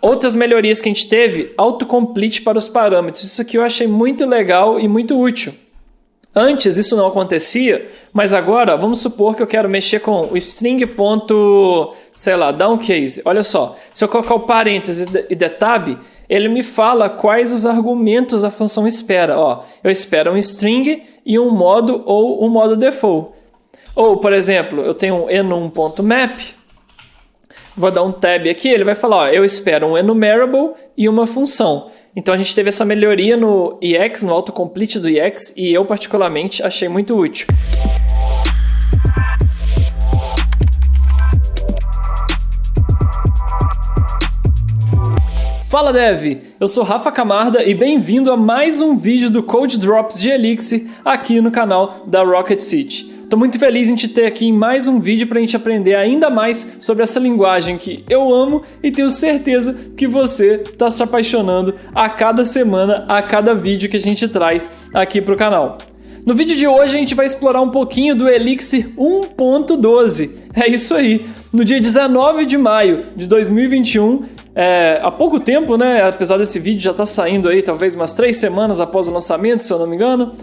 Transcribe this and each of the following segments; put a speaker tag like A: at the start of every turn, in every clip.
A: Outras melhorias que a gente teve, autocomplete para os parâmetros. Isso aqui eu achei muito legal e muito útil. Antes isso não acontecia, mas agora vamos supor que eu quero mexer com o string downcase. Olha só, se eu colocar o parênteses e the tab, ele me fala quais os argumentos a função espera. Ó, eu espero um string e um modo ou um modo default. Ou, por exemplo, eu tenho um enum.map, vou dar um tab aqui, ele vai falar, ó, eu espero um enumerable e uma função. Então a gente teve essa melhoria no EX, no autocomplete do EX, e eu particularmente achei muito útil. Fala Dev, eu sou Rafa Camarda e bem-vindo a mais um vídeo do Code Drops de Elixir aqui no canal da Rocket City. Estou muito feliz em te ter aqui em mais um vídeo para a gente aprender ainda mais sobre essa linguagem que eu amo e tenho certeza que você está se apaixonando a cada semana, a cada vídeo que a gente traz aqui para o canal. No vídeo de hoje a gente vai explorar um pouquinho do Elixir 1.12. É isso aí. No dia 19 de maio de 2021, há pouco tempo, né? Apesar desse vídeo já estar saindo aí, talvez umas 3 semanas após o lançamento, se eu não me engano,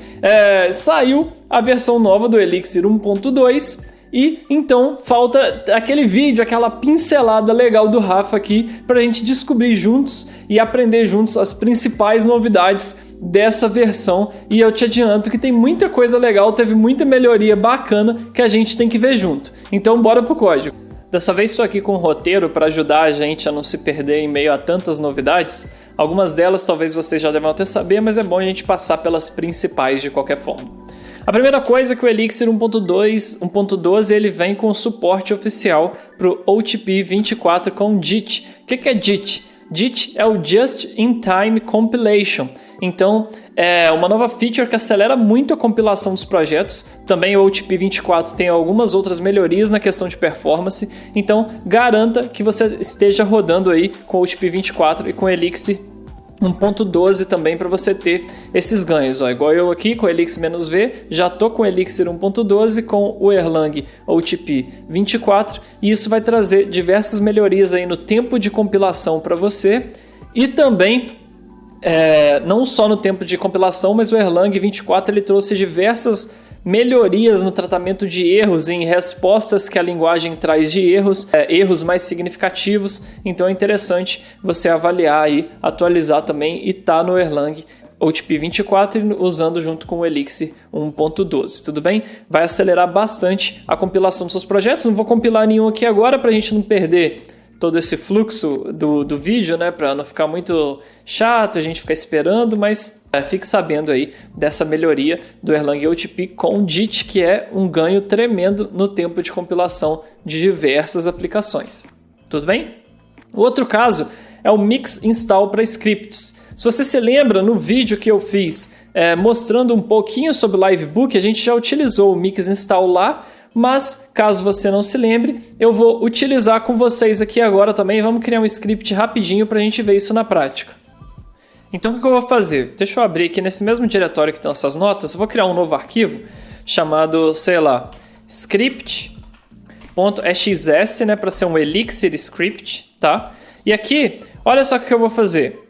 A: saiu a versão nova do Elixir 1.2 e então falta aquele vídeo, aquela pincelada legal do Rafa aqui para a gente descobrir juntos e aprender juntos as principais novidades dessa versão, e eu te adianto que tem muita coisa legal, teve muita melhoria bacana que a gente tem que ver junto. Então bora pro código. Dessa vez estou aqui com um roteiro para ajudar a gente a não se perder em meio a tantas novidades. Algumas delas talvez vocês já devem até saber, mas é bom a gente passar pelas principais de qualquer forma. A primeira coisa é que o Elixir 1.12 ele vem com suporte oficial para o OTP 24 com JIT. O que é JIT? JIT é o Just in Time Compilation. Então, é uma nova feature que acelera muito a compilação dos projetos. Também o OTP 24 tem algumas outras melhorias na questão de performance. Então, garanta que você esteja rodando aí com o OTP 24 e com o Elixir 1.12 também para você ter esses ganhos. Ó, igual eu aqui com o Elixir-V, já estou com o Elixir 1.12 com o Erlang OTP 24 e isso vai trazer diversas melhorias aí no tempo de compilação para você e também não só no tempo de compilação, mas o Erlang 24 ele trouxe diversas melhorias no tratamento de erros em respostas que a linguagem traz de erros mais significativos. Então é interessante você avaliar e atualizar também e tá no Erlang OTP 24 usando junto com o Elixir 1.12, tudo bem? Vai acelerar bastante a compilação dos seus projetos. Não vou compilar nenhum aqui agora para a gente não perder todo esse fluxo do vídeo, né, para não ficar muito chato, a gente ficar esperando, mas fique sabendo aí dessa melhoria do Erlang OTP com JIT, que é um ganho tremendo no tempo de compilação de diversas aplicações. Tudo bem? O outro caso é o Mix Install para scripts. Se você se lembra, no vídeo que eu fiz mostrando um pouquinho sobre o Livebook, a gente já utilizou o Mix Install lá, mas caso você não se lembre, eu vou utilizar com vocês aqui agora também. Vamos criar um script rapidinho para a gente ver isso na prática. Então o que eu vou fazer? Deixa eu abrir aqui nesse mesmo diretório que estão essas notas, eu vou criar um novo arquivo chamado, script.xs, né, para ser um Elixir script, tá? E aqui, olha só o que eu vou fazer.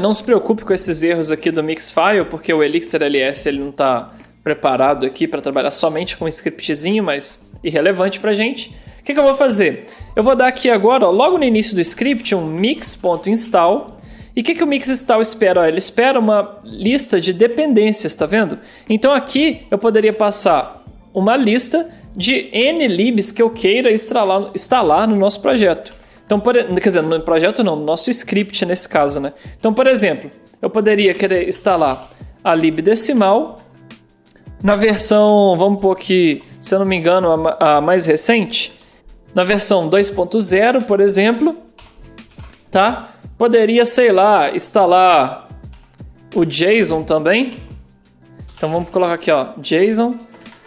A: Não se preocupe com esses erros aqui do Mixfile, porque o Elixir LS ele não está preparado aqui para trabalhar somente com um scriptzinho, mas irrelevante para a gente. O que eu vou fazer? Eu vou dar aqui agora, logo no início do script, um mix.install. E o que o mix install espera? Ele espera uma lista de dependências, tá vendo? Então aqui eu poderia passar uma lista de n libs que eu queira instalar no nosso projeto. Então, quer dizer, no projeto não, no nosso script nesse caso, né? Então, por exemplo, eu poderia querer instalar a lib decimal na versão, vamos pôr aqui, se eu não me engano, a mais recente, na versão 2.0, por exemplo, tá? Poderia, instalar o JSON também. Então vamos colocar aqui, ó, JSON.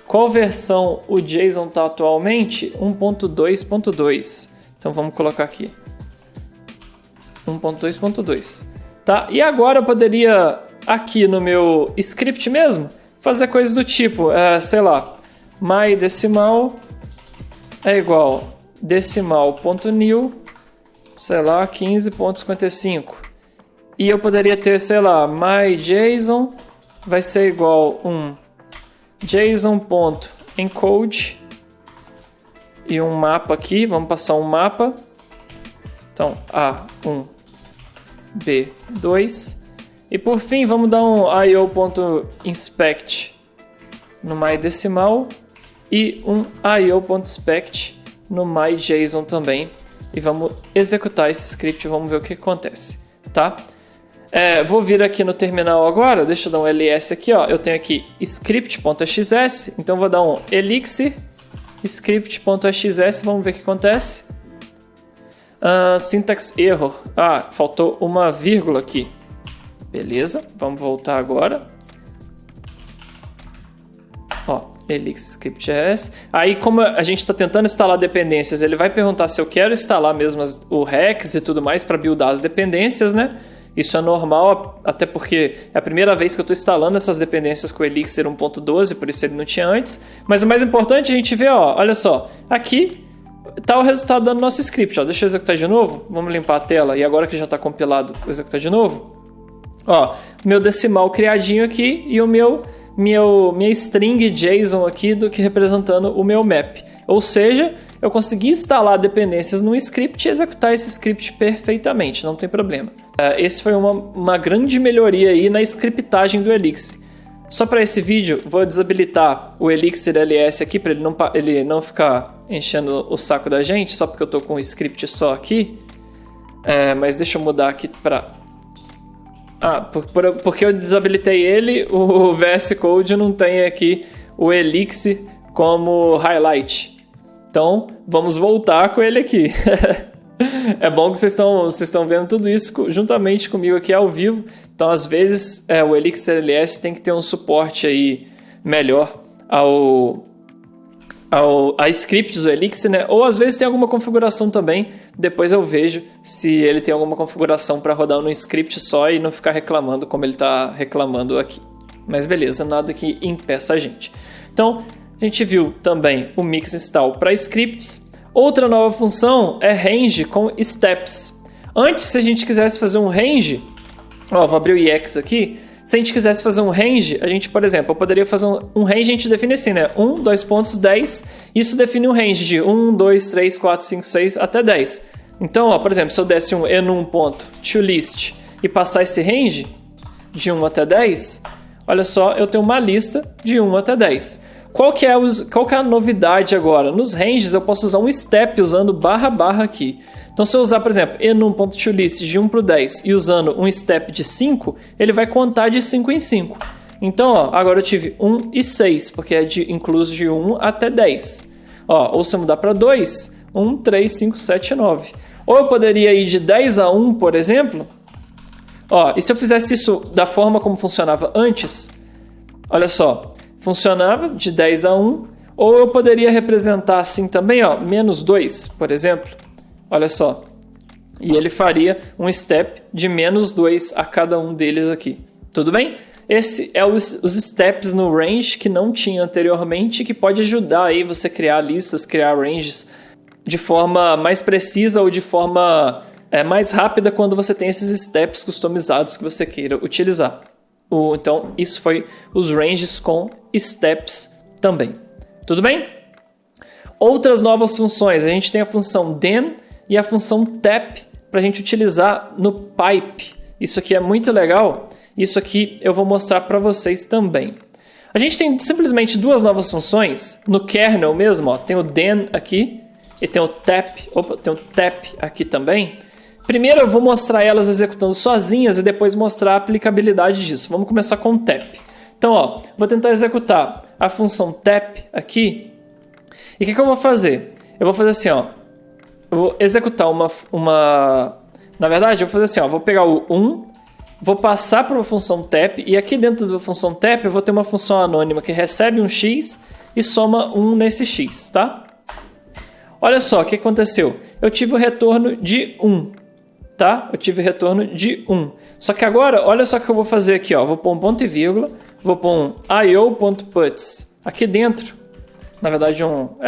A: Qual versão o JSON está atualmente? 1.2.2. Então vamos colocar aqui 1.2.2. Tá? E agora eu poderia, aqui no meu script mesmo, fazer coisas do tipo, my decimal é igual decimal.new sei lá, 15.55. E eu poderia ter, sei lá, myJSON vai ser igual JSON.encode e um mapa aqui, vamos passar um mapa. Então, A1, B2. E por fim, vamos dar um io.inspect no mydecimal e um io.inspect no myJSON também. E vamos executar esse script e vamos ver o que acontece, tá? Vou vir aqui no terminal agora, deixa eu dar um ls aqui, ó. Eu tenho aqui script.xs, então vou dar um elixir script.xs, vamos ver o que acontece. Syntax error. Faltou uma vírgula aqui. Beleza, vamos voltar agora. Ó, elixir script.js. Aí, como a gente está tentando instalar dependências, ele vai perguntar se eu quero instalar mesmo o Rex e tudo mais para buildar as dependências, né? Isso é normal, até porque é a primeira vez que eu estou instalando essas dependências com o Elixir 1.12, por isso ele não tinha antes. Mas o mais importante é a gente ver, ó, olha só, aqui está o resultado do nosso script. Ó. Deixa eu executar de novo, vamos limpar a tela e agora que já está compilado, vou executar de novo. Ó, meu decimal criadinho aqui e o minha string JSON aqui do que representando o meu map. Ou seja, eu consegui instalar dependências no script e executar esse script perfeitamente, não tem problema. Esse foi uma grande melhoria aí na scriptagem do Elixir. Só para esse vídeo, vou desabilitar o Elixir LS aqui para ele não ficar enchendo o saco da gente, só porque eu estou com o script só aqui. Mas deixa eu mudar aqui para... porque eu desabilitei ele, o VS Code não tem aqui o Elixir como highlight. Então, vamos voltar com ele aqui. É bom que vocês estão vendo tudo isso juntamente comigo aqui ao vivo. Então, às vezes, o Elixir LS tem que ter um suporte aí melhor a scripts do Elixir, né? Ou às vezes tem alguma configuração também. Depois eu vejo se ele tem alguma configuração para rodar no script só e não ficar reclamando como ele está reclamando aqui. Mas beleza, nada que impeça a gente. Então, a gente viu também o mix install para scripts. Outra nova função é range com steps. Antes, se a gente quisesse fazer um range, ó, vou abrir o EX aqui. Se a gente quisesse fazer um range, a gente, por exemplo, eu poderia fazer um range, a gente define assim, né? 1, 2 pontos, 10. Isso define um range de 1, 2, 3, 4, 5, 6 até 10. Então, ó, por exemplo, se eu desse um enum.toList e passar esse range de 1 até 10, olha só, eu tenho uma lista de 1 até 10. Qual que é a novidade agora? Nos ranges eu posso usar um step usando // aqui. Então se eu usar, por exemplo, enum.toList de 1 para o 10 e usando um step de 5, ele vai contar de 5 em 5. Então, ó, agora eu tive 1 e 6, porque é incluso de 1 até 10. Ó, ou se eu mudar para 2, 1, 3, 5, 7, 9. Ou eu poderia ir de 10 a 1, por exemplo. Ó, e se eu fizesse isso da forma como funcionava antes, olha só, funcionava de 10 a 1, ou eu poderia representar assim também, ó, menos 2, por exemplo. Olha só. E ele faria um step de menos 2 a cada um deles aqui. Tudo bem? Esse é os steps no range que não tinha anteriormente, que pode ajudar aí você criar listas, criar ranges de forma mais precisa ou de forma mais rápida quando você tem esses steps customizados que você queira utilizar. Então, isso foi os ranges com steps também. Tudo bem? Outras novas funções. A gente tem a função then e a função tap para a gente utilizar no pipe. Isso aqui é muito legal. Isso aqui eu vou mostrar para vocês também. A gente tem simplesmente duas novas funções. No kernel mesmo, ó, tem o then aqui e tem o tap. Opa, tem o tap aqui também. Primeiro eu vou mostrar elas executando sozinhas e depois mostrar a aplicabilidade disso. Vamos começar com o tap. Então, ó, vou tentar executar a função tap aqui. E o que eu vou fazer? Eu vou fazer assim, ó. Eu vou executar Na verdade, eu vou fazer assim, ó. Vou pegar o 1, vou passar para uma função tap e aqui dentro da função tap eu vou ter uma função anônima que recebe um x e soma 1 nesse x, tá? Olha só o que aconteceu. Eu tive o retorno de 1, tá? Eu tive o retorno de 1. Só que agora, olha só o que eu vou fazer aqui, ó. Vou pôr um ponto e vírgula, vou pôr um io.puts aqui dentro. Na verdade,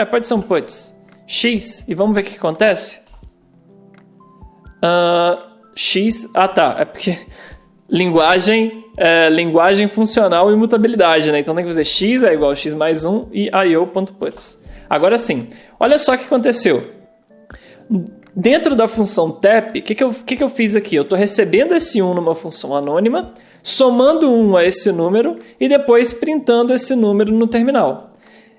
A: pode ser um puts x, e vamos ver o que acontece. x... Ah, tá. É porque linguagem funcional e imutabilidade, né? Então tem que fazer x é igual a x mais 1 e io.puts. Agora sim, olha só o que aconteceu. Dentro da função tep, o que eu fiz aqui? Eu estou recebendo esse 1 numa função anônima, somando 1 a esse número e depois printando esse número no terminal.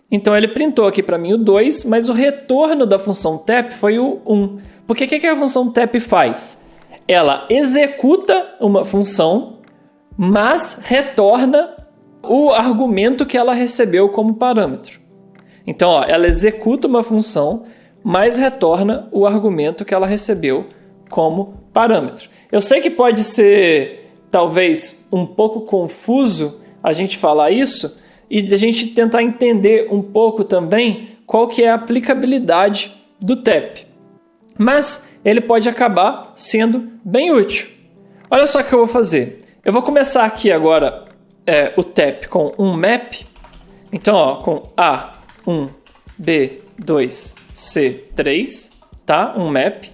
A: Então ele printou aqui para mim o 2, mas o retorno da função tep foi o 1. Porque o que a função tep faz? Ela executa uma função, mas retorna o argumento que ela recebeu como parâmetro. Então, ó, ela executa uma função, mas retorna o argumento que ela recebeu como parâmetro. Eu sei que pode ser, talvez, um pouco confuso a gente falar isso e a gente tentar entender um pouco também qual que é a aplicabilidade do tep. Mas ele pode acabar sendo bem útil. Olha só o que eu vou fazer. Eu vou começar aqui agora o tep com um map. Então, ó, com A1, B2, C3, tá? Um map.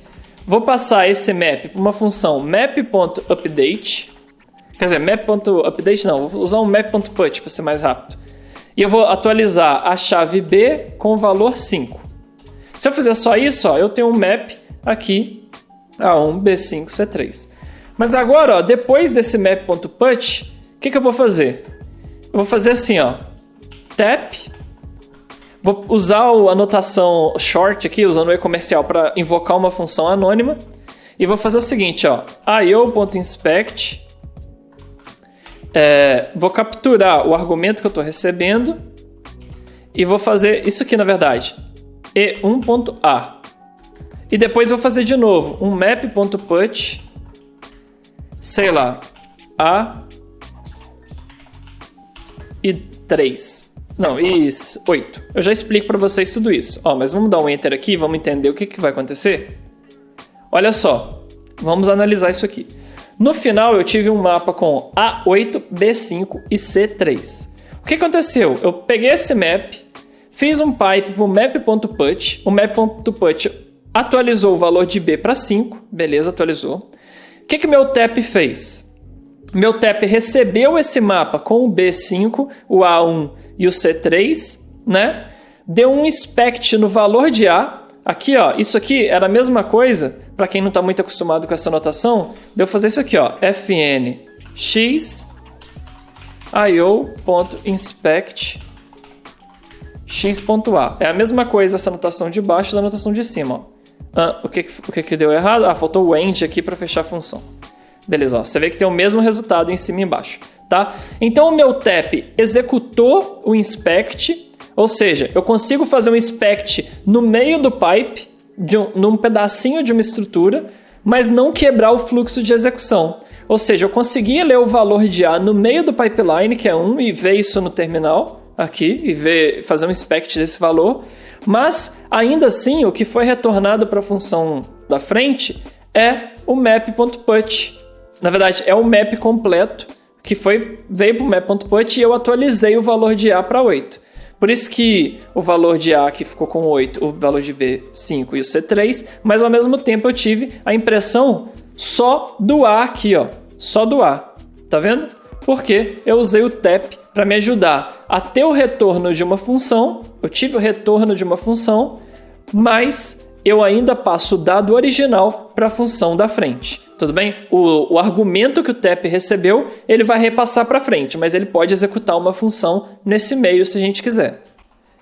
A: Vou passar esse map para uma função map.update. Quer dizer, map.update não, vou usar um map.put para ser mais rápido. E eu vou atualizar a chave B com o valor 5. Se eu fizer só isso, ó, eu tenho um map aqui A1, B5, C3. Mas agora, ó, depois desse map.put, o que eu vou fazer? Eu vou fazer assim, ó, tep. Vou usar a anotação short aqui, usando o e-comercial para invocar uma função anônima. E vou fazer o seguinte, ó, io.inspect. Vou capturar o argumento que eu estou recebendo. E vou fazer isso aqui, na verdade, e1.a. E depois vou fazer de novo um map.put, sei lá, a e 3. Não, e 8. Eu já explico para vocês tudo isso. Ó, mas vamos dar um enter aqui, vamos entender o que vai acontecer? Olha só, vamos analisar isso aqui. No final eu tive um mapa com A8, B5 e C3. O que aconteceu? Eu peguei esse map, fiz um pipe para o map.put, o map.put atualizou o valor de B para 5, beleza, atualizou. O que meu tep fez? Meu tep recebeu esse mapa com o B5, o A1 e o C3, né? Deu um inspect no valor de A. Aqui, ó, isso aqui era a mesma coisa, para quem não está muito acostumado com essa notação, deu fazer isso aqui, ó, fn x io.inspect x.a. É a mesma coisa essa notação de baixo da notação de cima, ó. O que deu errado? Faltou o end aqui para fechar a função. Beleza, ó, você vê que tem o mesmo resultado em cima e embaixo, tá? Então o meu tep executou o inspect, ou seja, eu consigo fazer um inspect no meio do pipe, num pedacinho de uma estrutura, mas não quebrar o fluxo de execução. Ou seja, eu consegui ler o valor de A no meio do pipeline, que é 1, e ver isso no terminal aqui, e fazer um inspect desse valor, mas ainda assim o que foi retornado para a função da frente é o map.put. Na verdade, é o map completo que veio para o map.put e eu atualizei o valor de A para 8. Por isso que o valor de A aqui ficou com 8, o valor de B 5 e o C3, mas ao mesmo tempo eu tive a impressão só do A aqui, ó, só do A. Tá vendo? Porque eu usei o tep para me ajudar a ter o retorno de uma função, eu tive o retorno de uma função, mas eu ainda passo o dado original para a função da frente. Tudo bem? O argumento que o tep recebeu, ele vai repassar para frente, mas ele pode executar uma função nesse meio se a gente quiser.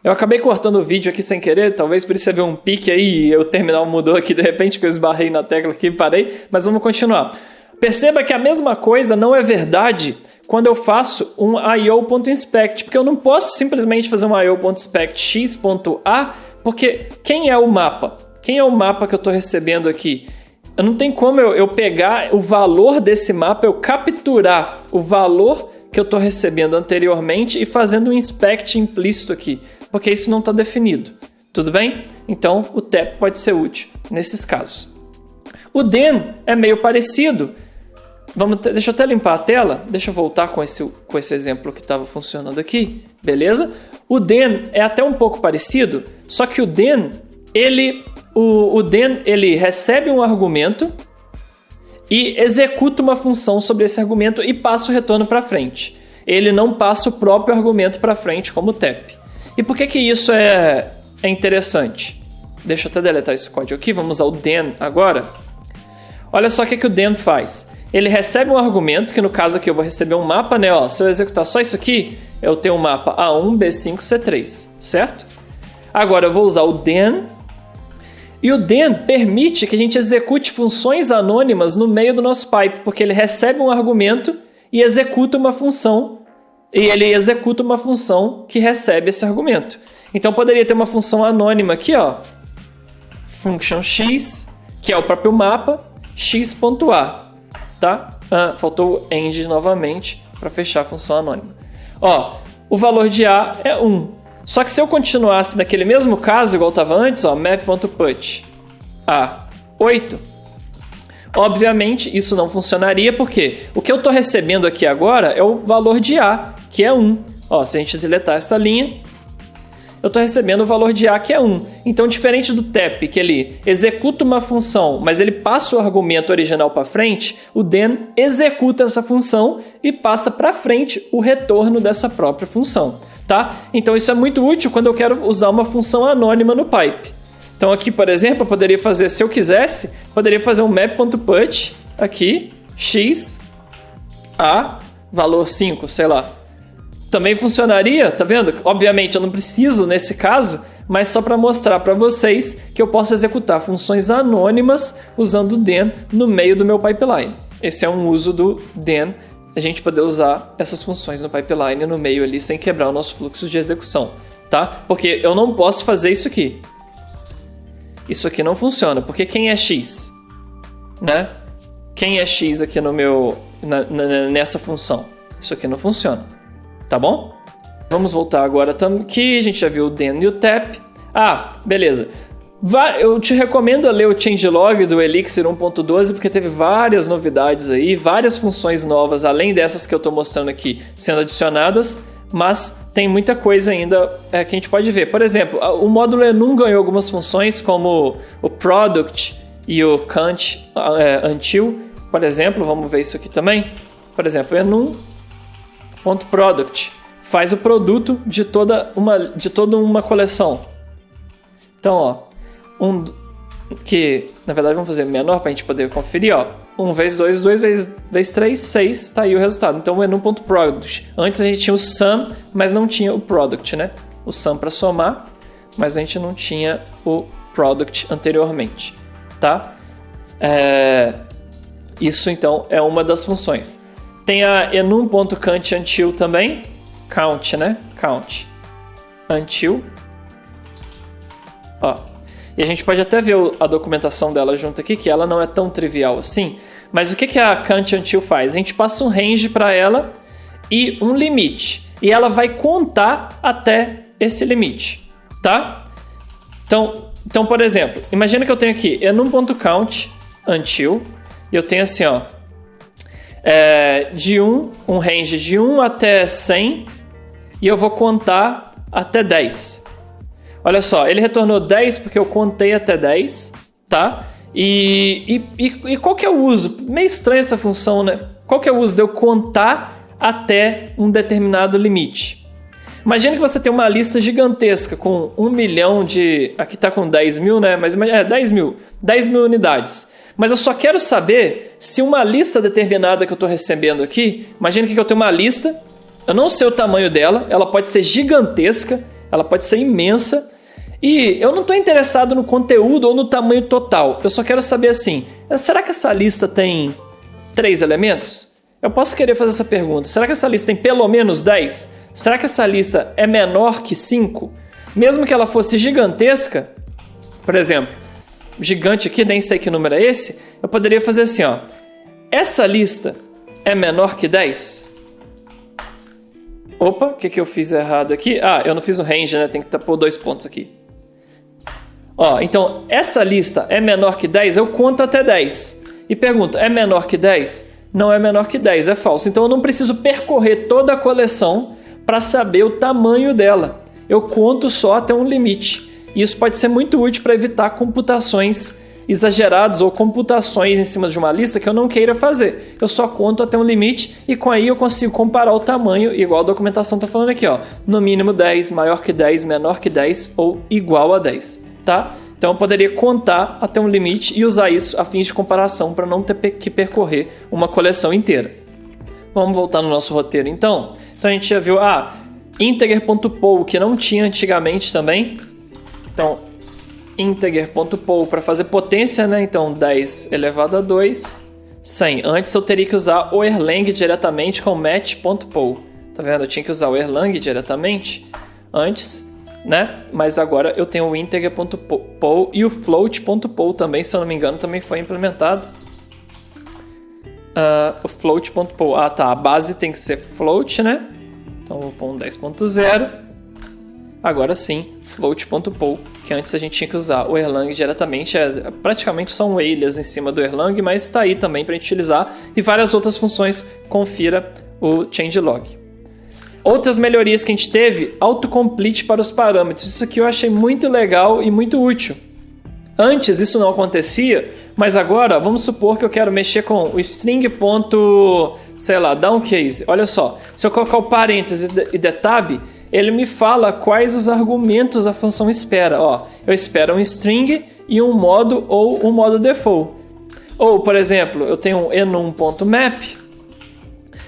A: Eu acabei cortando o vídeo aqui sem querer, talvez por isso você vê um pique aí e o terminal mudou aqui de repente, que eu esbarrei na tecla aqui e parei, mas vamos continuar. Perceba que a mesma coisa não é verdade quando eu faço um io.inspect, porque eu não posso simplesmente fazer um io.inspect x.a, porque quem é o mapa? Quem é o mapa que eu estou recebendo aqui? Não tem como eu pegar o valor desse mapa, eu capturar o valor que eu estou recebendo anteriormente e fazendo um inspect implícito aqui, porque isso não está definido. Tudo bem? Então, o tep pode ser útil nesses casos. O then é meio parecido. Deixa eu até limpar a tela. Deixa eu voltar com esse exemplo que estava funcionando aqui. Beleza? O then é até um pouco parecido, só que o then, ele recebe um argumento, e executa uma função sobre esse argumento e passa o retorno para frente. Ele não passa o próprio argumento para frente como o TAP. E por que isso é interessante? Deixa eu até deletar esse código aqui, vamos usar o then agora. Olha só o que o then faz. Ele recebe um argumento, que no caso aqui eu vou receber um mapa, né? Ó, se eu executar só isso aqui, eu tenho um mapa A1, B5, C3, certo? Agora eu vou usar o then, e o then permite que a gente execute funções anônimas no meio do nosso pipe, porque ele recebe um argumento e executa uma função, e ele executa uma função que recebe esse argumento. Então poderia ter uma função anônima aqui, ó, function x, que é o próprio mapa, x.a, tá? Faltou o end novamente para fechar a função anônima. Ó, o valor de a é 1. Só que se eu continuasse naquele mesmo caso, igual estava antes, ó, map.put a 8, obviamente isso não funcionaria, porque o que eu estou recebendo aqui agora é o valor de a, que é 1. Ó, se a gente deletar essa linha, eu estou recebendo o valor de a, que é 1. Então, diferente do TAP, que ele executa uma função, mas ele passa o argumento original para frente, o then executa essa função e passa para frente o retorno dessa própria função. Tá? Então isso é muito útil quando eu quero usar uma função anônima no pipe. Então aqui, por exemplo, eu poderia fazer, se eu quisesse, poderia fazer um map.put aqui, x, a, valor 5, sei lá. Também funcionaria, tá vendo? Obviamente eu não preciso nesse caso, mas só para mostrar para vocês que eu posso executar funções anônimas usando o then no meio do meu pipeline. Esse é um uso do then, a gente poder usar essas funções no pipeline no meio ali sem quebrar o nosso fluxo de execução, tá? Porque eu não posso fazer isso aqui. Isso aqui não funciona, porque quem é x? Né? Quem é x aqui no meu, nessa função? Isso aqui não funciona, tá bom? Vamos voltar agora aqui, a gente já viu o then e o tap. Beleza. Eu te recomendo ler o changelog do Elixir 1.12 porque teve várias novidades aí, várias funções novas, além dessas que eu estou mostrando aqui, sendo adicionadas, mas tem muita coisa ainda que a gente pode ver. Por exemplo, o módulo enum ganhou algumas funções como o product e o count until, por exemplo, vamos ver isso aqui também. Por exemplo, enum.product faz o produto de toda uma coleção. Então, ó, que na verdade vamos fazer menor para a gente poder conferir, ó. 1 vezes 2, 2 vezes 3, 6, tá aí o resultado. Então o enum.product. Antes a gente tinha o sum, mas não tinha o product, né? O sum para somar, mas a gente não tinha o product anteriormente, tá? Isso então é uma das funções. Tem a enum.count until também, count, né? Count until, ó. E a gente pode até ver a documentação dela junto aqui, que ela não é tão trivial assim. Mas o que a count until faz? A gente passa um range para ela e um limite. E ela vai contar até esse limite, tá? Então, por exemplo, imagina que eu tenho aqui enum.count until, e eu tenho assim, ó, um range de 1 até 100, e eu vou contar até 10. Olha só, ele retornou 10 porque eu contei até 10, tá? E qual que é o uso? Meio estranha essa função, né? Qual que é o uso de eu contar até um determinado limite? Imagina que você tem uma lista gigantesca com 1 milhão de... Aqui tá com 10 mil, né? Mas 10 mil unidades. Mas eu só quero saber se uma lista determinada que eu estou recebendo aqui... Imagina que eu tenho uma lista, eu não sei o tamanho dela, ela pode ser gigantesca, ela pode ser imensa, e eu não estou interessado no conteúdo ou no tamanho total. Eu só quero saber assim, será que essa lista tem 3 elementos? Eu posso querer fazer essa pergunta. Será que essa lista tem pelo menos 10? Será que essa lista é menor que 5? Mesmo que ela fosse gigantesca, por exemplo, gigante aqui, nem sei que número é esse, eu poderia fazer assim, ó. Essa lista é menor que 10? Opa, o que eu fiz errado aqui? Eu não fiz o range, né? Tem que pôr 2 pontos aqui. Ó, então, essa lista é menor que 10? Eu conto até 10. E pergunto, é menor que 10? Não é menor que 10, é falso. Então, eu não preciso percorrer toda a coleção para saber o tamanho dela. Eu conto só até um limite. E isso pode ser muito útil para evitar computações exagerados ou computações em cima de uma lista que eu não queira fazer. Eu só conto até um limite e com aí eu consigo comparar o tamanho, igual a documentação está falando aqui, ó, no mínimo 10, maior que 10, menor que 10 ou igual a 10, tá? Então eu poderia contar até um limite e usar isso a fins de comparação para não ter que percorrer uma coleção inteira. Vamos voltar no nosso roteiro então. Então a gente já viu integer.poll, que não tinha antigamente também. Então integer.poll para fazer potência, né? Então 10 elevado a 2, 100. Antes eu teria que usar o Erlang diretamente com match.poll. Tá vendo? Eu tinha que usar o Erlang diretamente antes, né? Mas agora eu tenho o integer.poll e o float.poll também, se eu não me engano, também foi implementado. O float.poll. A base tem que ser float, né? Então vou pôr um 10.0. Agora sim, float.poll, que antes a gente tinha que usar o Erlang diretamente. Praticamente são alias em cima do Erlang, mas está aí também para a gente utilizar. E várias outras funções, confira o changelog. Outras melhorias que a gente teve, autocomplete para os parâmetros. Isso aqui eu achei muito legal e muito útil. Antes isso não acontecia, mas agora vamos supor que eu quero mexer com o string downcase. Olha só, se eu colocar o parênteses e der tab, ele me fala quais os argumentos a função espera. Ó, eu espero um string e um modo ou um modo default. Ou, por exemplo, eu tenho um enum.map,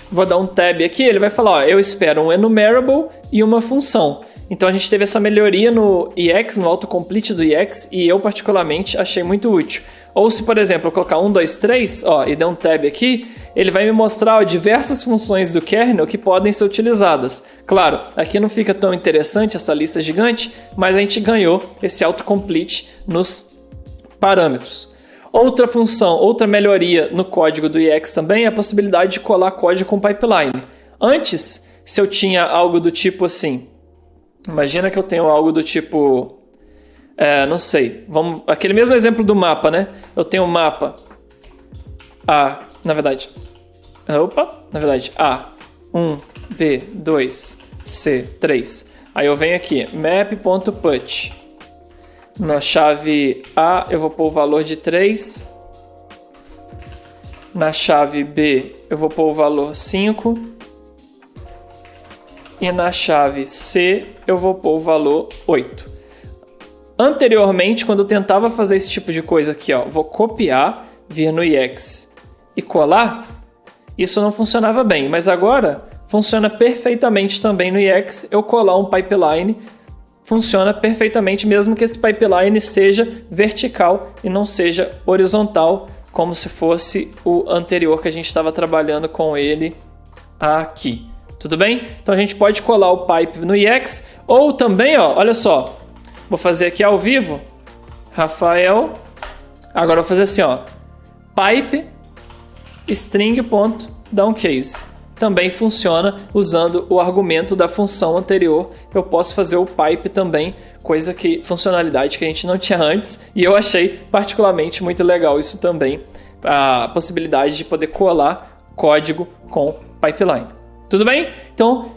A: vou dar um tab aqui, ele vai falar, ó, eu espero um enumerable e uma função. Então a gente teve essa melhoria no EX, no autocomplete do EX, e eu particularmente achei muito útil. Ou se, por exemplo, eu colocar 1, 2, 3, ó, e der um tab aqui, ele vai me mostrar, ó, diversas funções do kernel que podem ser utilizadas. Claro, aqui não fica tão interessante essa lista gigante, mas a gente ganhou esse autocomplete nos parâmetros. Outra função, outra melhoria no código do EX também é a possibilidade de colar código com pipeline. Antes, se eu tinha algo do tipo assim, imagina que eu tenho algo do tipo, não sei, aquele mesmo exemplo do mapa, né? Eu tenho um mapa A1, B2, C3. Aí eu venho aqui, map.put. Na chave A eu vou pôr o valor de 3. Na chave B eu vou pôr o valor 5. E na chave C eu vou pôr o valor 8. Anteriormente, quando eu tentava fazer esse tipo de coisa aqui, ó, vou copiar, vir no EX e colar, isso não funcionava bem. Mas agora funciona perfeitamente também no EX. Eu colar um pipeline funciona perfeitamente, mesmo que esse pipeline seja vertical e não seja horizontal, como se fosse o anterior que a gente estava trabalhando com ele aqui. Tudo bem? Então a gente pode colar o pipe no EX, ou também, ó, olha só, vou fazer aqui ao vivo, Rafael, agora eu vou fazer assim, ó, pipe string.downcase. Também funciona usando o argumento da função anterior. Eu posso fazer o pipe também, funcionalidade que a gente não tinha antes, e eu achei particularmente muito legal isso também, a possibilidade de poder colar código com pipeline. Tudo bem? Então,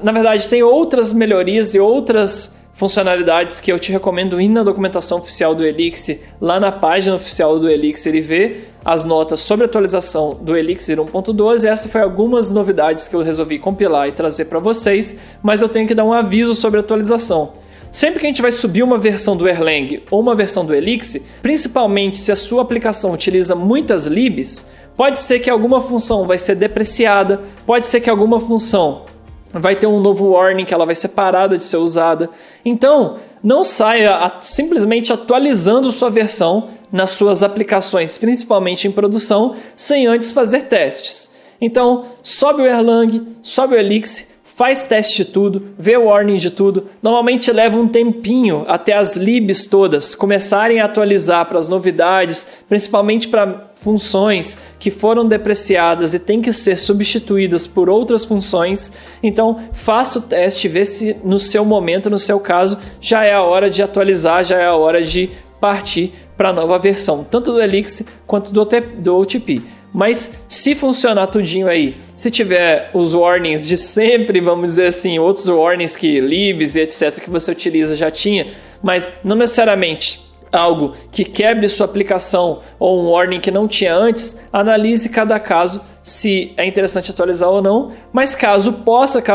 A: na verdade, tem outras melhorias e outras funcionalidades que eu te recomendo ir na documentação oficial do Elixir, lá na página oficial do Elixir, e ver as notas sobre a atualização do Elixir 1.12. Essas foram algumas novidades que eu resolvi compilar e trazer para vocês, mas eu tenho que dar um aviso sobre a atualização. Sempre que a gente vai subir uma versão do Erlang ou uma versão do Elixir, principalmente se a sua aplicação utiliza muitas libs, pode ser que alguma função vai ser depreciada, pode ser que alguma função vai ter um novo warning que ela vai ser parada de ser usada. Então, não saia simplesmente atualizando sua versão nas suas aplicações, principalmente em produção, sem antes fazer testes. Então, sobe o Erlang, sobe o Elixir, faz teste de tudo, vê o warning de tudo. Normalmente leva um tempinho até as libs todas começarem a atualizar para as novidades, principalmente para funções que foram depreciadas e têm que ser substituídas por outras funções. Então, faça o teste, vê se no seu momento, no seu caso, já é a hora de atualizar, já é a hora de partir para a nova versão, tanto do Elixir quanto do OTP. Mas se funcionar tudinho aí, se tiver os warnings de sempre, vamos dizer assim, outros warnings que libs e etc. que você utiliza já tinha, mas não necessariamente algo que quebre sua aplicação ou um warning que não tinha antes, analise cada caso se é interessante atualizar ou não, mas caso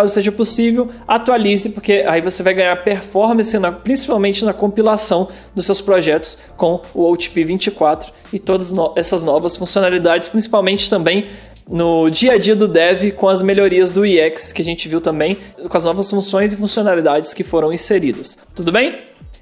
A: seja possível, atualize, porque aí você vai ganhar performance, principalmente na compilação dos seus projetos com o OTP 24 e todas essas novas funcionalidades, principalmente também no dia a dia do dev com as melhorias do UX que a gente viu também, com as novas funções e funcionalidades que foram inseridas. Tudo bem?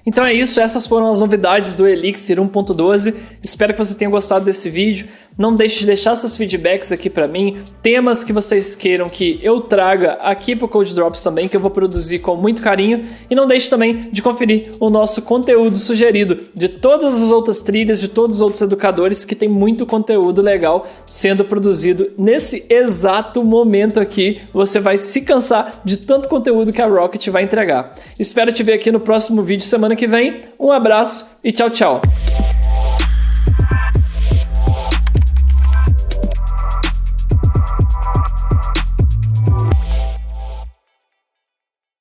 A: Então é isso, essas foram as novidades do Elixir 1.12. Espero que você tenha gostado desse vídeo. Não deixe de deixar seus feedbacks aqui para mim, temas que vocês queiram que eu traga aqui para o Code Drops também, que eu vou produzir com muito carinho. E não deixe também de conferir o nosso conteúdo sugerido de todas as outras trilhas, de todos os outros educadores, que tem muito conteúdo legal sendo produzido nesse exato momento aqui. Você vai se cansar de tanto conteúdo que a Rocket vai entregar. Espero te ver aqui no próximo vídeo semana que vem. Um abraço e tchau, tchau!